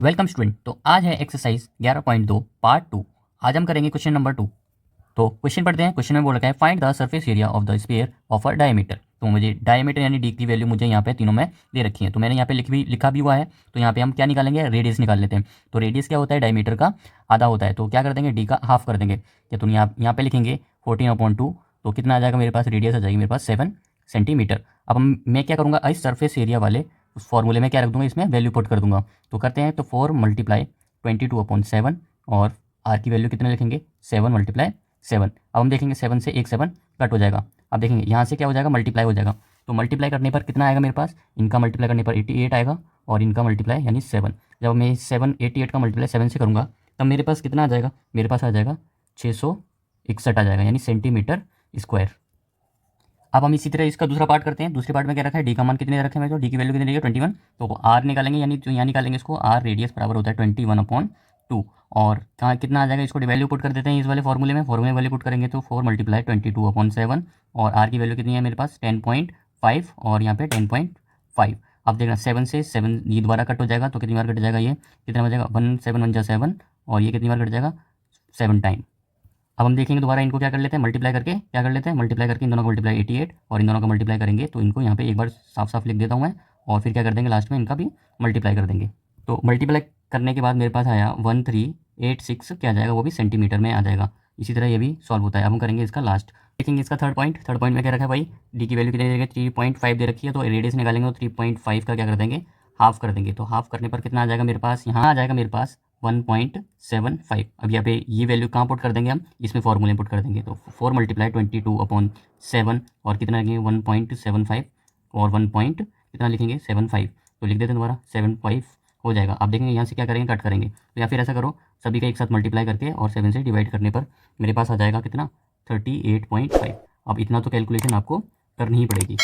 Welcome student. तो आज है एक्सरसाइज 11.2 पार्ट 2। आज हम करेंगे क्वेश्चन नंबर 2। तो क्वेश्चन पढ़ते हैं। क्वेश्चन में बोल रखा है find the surface area of the sphere of a diameter. तो मुझे डायमीटर यानी डी की वैल्यू मुझे यहाँ पे तीनों में दे रखी है। तो मैंने यहाँ पे लिखा भी हुआ है। तो यहाँ पे हम क्या निकालेंगे, रेडियस निकाल लेते हैं। तो रेडियस क्या होता है, डायमीटर का आधा होता है। तो क्या कर देंगे, डी का हाफ कर देंगे। या तो यहाँ पे लिखेंगे 14/2। तो कितना आ जाएगा मेरे पास, रेडियस आ जाएगी मेरे पास 7 सेंटीमीटर। अब मैं क्या करूँगा, इस सरफेस एरिया वाले उस फॉर्मूले में क्या रख दूंगा, इसमें वैल्यू पुट कर दूंगा। तो करते हैं। तो 4 × 22/7 और आर की वैल्यू कितने लिखेंगे, 7 × 7। अब हम देखेंगे 7 से एक 7 कट हो जाएगा। अब देखेंगे यहाँ से क्या हो जाएगा, मल्टीप्लाई हो जाएगा। तो मल्टीप्लाई करने पर कितना आएगा मेरे पास, इनका मल्टीप्लाई करने पर 88 आएगा और इनका मल्टीप्लाई यानी 7। जब मैं 88 का मल्टीप्लाई 7 से करूँगा तब मेरे पास कितना आ जाएगा, मेरे पास आ जाएगा 661 आ जाएगा, यानी सेंटीमीटर स्क्वायर। अब हम इसी तरह इसका दूसरा पार्ट करते हैं। दूसरे पार्ट में क्या रखा है, डी का मान कितने रखे हैं, तो डी की वैल्यू कितनी है 21। तो आर निकालेंगे, यानी जो यहाँ निकालेंगे इसको, आर रेडियस बराबर होता है 21/2। और कहाँ कितना आ जाएगा, इसको वैल्यू पुट कर देते हैं इस वाले फॉर्मूले में वैल्यू पुट करेंगे तो 4 × 22/7 और आर की वैल्यू कितनी है मेरे पास 10.5 और यहाँ पे 10.5। अब देखना 7 से 7 ये दोबारा कट हो जाएगा। तो कितनी बार कट जाएगा, ये कितना बचेगा 1 7 1 7 और ये कितनी बार कट जाएगा 7 टाइम। अब हम देखेंगे दोबारा इनको क्या कर लेते हैं, मल्टीप्लाई करके क्या कर लेते हैं, मल्टीप्लाई करके इन दोनों का मल्टीप्लाई 88 और इन दोनों का मल्टीप्लाई करेंगे। तो इनको यहाँ पे एक बार साफ साफ लिख देता हूँ मैं, और फिर क्या कर देंगे लास्ट में इनका भी मल्टीप्लाई कर देंगे। तो मल्टीप्लाई करने के बाद मेरे पास आया 1386 क्या जाएगा, वो भी सेंटीमीटर में आ जाएगा। इसी तरह ये भी सॉल्व होता है। अब हम करेंगे इसका लास्ट, देखेंगे इसका थर्ड पॉइंट में क्या रखा है भाई, डी की वैल्यू कितनी देंगे 3.5 दे रखी है। तो रेडियस निकालेंगे तो 3.5 का क्या कर देंगे, हाफ कर देंगे। तो हाफ करने पर कितना आ जाएगा मेरे पास, यहाँ आ जाएगा मेरे पास 1.75। अब यहाँ पे ये वैल्यू कहाँ पुट कर देंगे, हम इसमें फॉर्मूले पुट कर देंगे। तो 4 × 22/7 और कितना लिखेंगे 1.75 और 1 पॉइंट कितना लिखेंगे 75। तो लिख देते हैं दोबारा 75 हो जाएगा। आप देखेंगे यहाँ से क्या करेंगे, कट करेंगे। तो या फिर ऐसा करो, सभी का एक साथ मल्टीप्लाई करके और 7 से डिवाइड करने पर मेरे पास आ जाएगा कितना 38.5। अब इतना तो कैलकुलेशन आपको करनी ही पड़ेगी।